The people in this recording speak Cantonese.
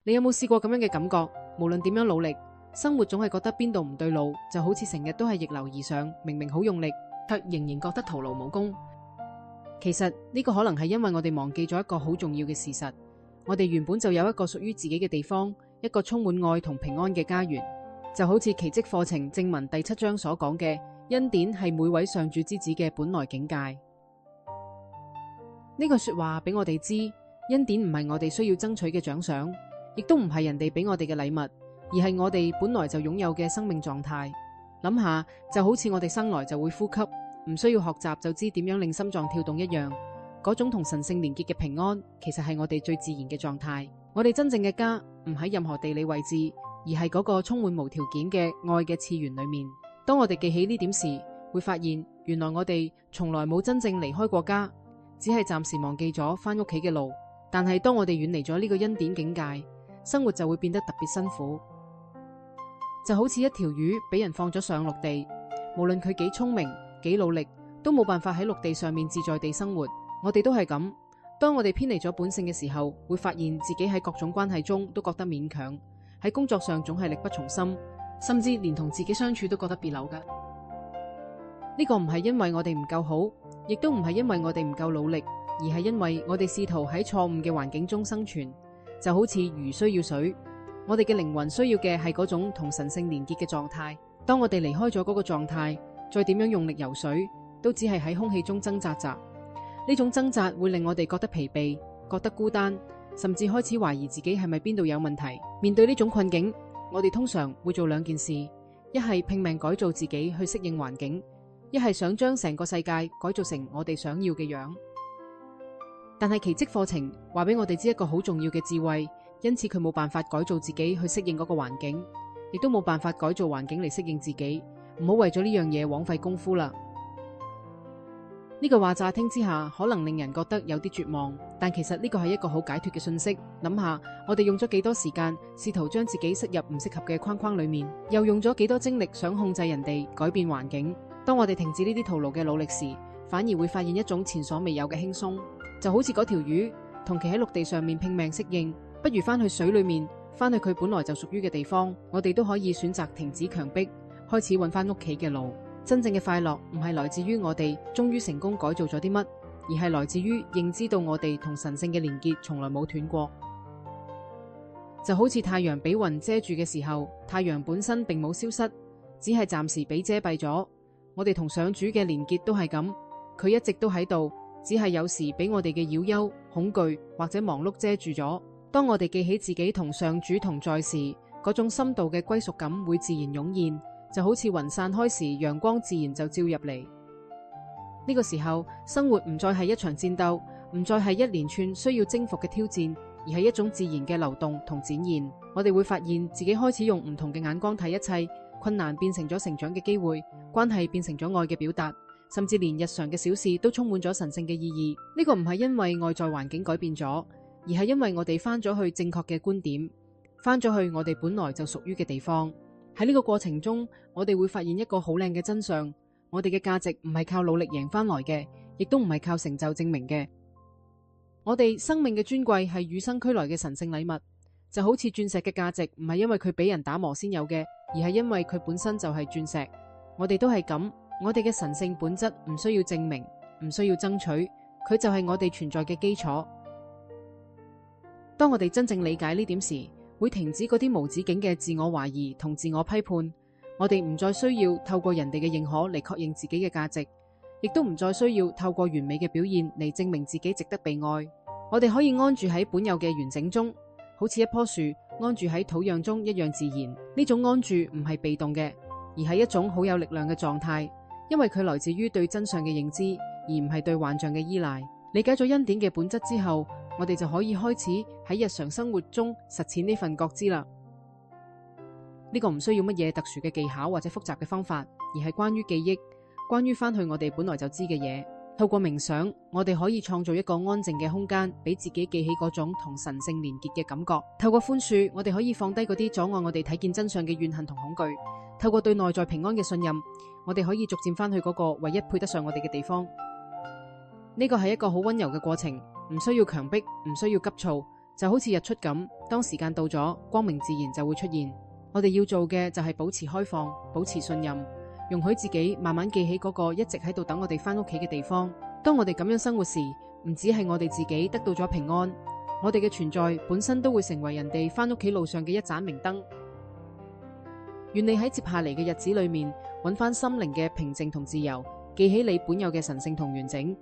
你有冇試過咁樣嘅感覺？無論點樣努力，生活總係覺得邊度唔對路，就好似成日都係逆流而上，明明好用力，卻仍然覺得徒勞無功。其實呢個可能係因為我哋忘記咗一個好重要嘅事實，我哋原本就有一個屬於自己嘅地方，一個充滿愛同平安嘅家園。就好似奇蹟課程正文第7章所講嘅，恩典係每位上主之子嘅本來境界。呢個說話俾我哋知，恩典唔係我哋需要爭取嘅獎賞，亦都唔係人哋俾我哋嘅禮物，而係我哋本來就擁有嘅生命狀態。諗下，就好似我哋生來就會呼吸，唔需要學習就知點樣令心臟跳動一樣，嗰種同神聖連結嘅平安，其實係我哋最自然嘅狀態。我哋真正嘅家唔喺任何地理位置，而係嗰個充滿無條件嘅愛嘅次元裏面。當我哋記起呢點時，會發現原來我哋從來冇真正離開過家，只係暫時忘記咗返屋企嘅路。但係當我哋遠離咗呢個恩典境界，生活就會變得特別辛苦。就好似一條魚俾人放咗上陸地，無論佢幾聰明幾努力，都冇辦法喺陸地上面自在地生活。我哋都係咁，當我哋偏離咗本性嘅時候，會發現自己喺各種關係中都覺得勉強，喺工作上總係力不從心，甚至連同自己相處都覺得別扭㗎。呢個唔係因為我哋唔夠好，亦都唔係因為我哋唔夠努力，而係因為我哋試圖喺錯誤嘅環境中生存。就好似魚需要水，我哋嘅靈魂需要嘅係嗰種同神聖連結嘅狀態。當我哋離開咗嗰個狀態，再點樣用力游水，都只係喺空氣中掙扎着。呢種掙扎會令我哋覺得疲憊，覺得孤單，甚至開始懷疑自己係咪邊度有問題。面對呢種困境，我哋通常會做兩件事：一係拼命改造自己去適應環境，一係想將成個世界改造成我哋想要嘅樣。但係奇蹟課程話俾我哋知一個好重要嘅智慧，因此佢冇辦法改造自己去適應嗰個環境，亦都冇辦法改造環境嚟適應自己。唔好為咗呢樣嘢枉費功夫啦。呢句話乍聽之下可能令人覺得有啲絕望，但其實呢個係一個好解脫嘅訊息。諗下，我哋用咗幾多時間試圖將自己塞入唔適合嘅框框裏面，又用咗幾多精力想控制人哋改變環境。當我哋停止呢啲徒勞嘅努力時，反而會發現一種前所未有嘅輕鬆。就好似嗰條魚同其喺陸地上面拼命適應，不如翻去水裏面，翻去佢本來就屬於嘅地方。我哋都可以選擇停止強迫，開始揾翻屋企嘅路。真正嘅快樂唔係來自於我哋終於成功改造咗啲乜，而係來自於認知到我哋同神聖嘅連結從來冇斷過。就好似太陽俾雲遮住嘅時候，太陽本身並冇消失，只係暫時俾遮蔽咗。我哋同上主嘅連結都係咁，佢一直都喺度，只係有時俾我哋嘅擾憂、恐懼或者忙碌遮住咗。當我哋記起自己同上主同在時，嗰種深度嘅歸屬感會自然湧現，就好似雲散開時，陽光自然就照入嚟。呢個時候，生活唔再係一場戰鬥，唔再係一連串需要征服嘅挑戰，而係一種自然嘅流動同展現。我哋會發現自己開始用唔同嘅眼光睇一切，困難變成咗成長嘅機會，關係變成咗愛嘅表達，甚至連日常嘅小事都充滿咗神聖嘅意義。呢個唔係因為外在環境改變咗，而係因為我哋翻咗去正確嘅觀點，翻咗去我哋本來就屬於嘅地方。喺呢個過程中，我哋會發現一個好靚嘅真相：我哋嘅價值唔係靠努力贏翻來嘅，亦都唔係靠成就證明嘅。我哋生命嘅尊貴係與生俱來嘅神聖禮物，就好似鑽石嘅價值唔係因為佢俾人打磨先有嘅，而係因為佢本身就係鑽石。我哋都係咁，我哋嘅神聖本質唔需要證明，唔需要爭取，佢就係我哋存在嘅基礎。當我哋真正理解呢點時，會停止嗰啲無止境嘅自我懷疑同自我批判。我哋唔再需要透過人哋嘅認可嚟確認自己嘅價值，亦都唔再需要透過完美嘅表現嚟證明自己值得被愛。我哋可以安住喺本有嘅完整中，好似一棵樹安住喺土壤中一樣自然。呢種安住唔係被動嘅，而係一種好有力量嘅狀態，因為佢來自於對真相嘅認知，而唔係對幻象嘅依賴。理解咗恩典嘅本質之後，我哋就可以開始喺日常生活中實踐呢份覺知啦。呢個唔需要乜嘢特殊嘅技巧或者複雜嘅方法，而係關於記憶，關於翻去我哋本來就知嘅嘢。透過冥想，我哋可以創造一個安靜嘅空間，俾自己記起嗰種同神聖連結嘅感覺。透過寬恕，我哋可以放低嗰啲阻礙我哋睇見真相嘅怨恨同恐懼。透過對內在平安嘅信任，我哋可以逐漸翻去嗰個唯一配得上我哋嘅地方。呢個係一個好溫柔嘅過程，唔需要強迫，唔需要急躁，就好似日出咁，當時間到咗，光明自然就會出現。我哋要做嘅就係保持開放，保持信任，容許自己慢慢記起嗰個一直喺度等我哋返屋企嘅地方。當我哋咁樣生活時，唔止係我哋自己得到咗平安，我哋嘅存在本身都會成為人哋返屋企路上嘅一盞明燈。願你喺接下嚟嘅日子裏面，揾返心靈嘅平靜同自由，記起你本有嘅神聖同完整。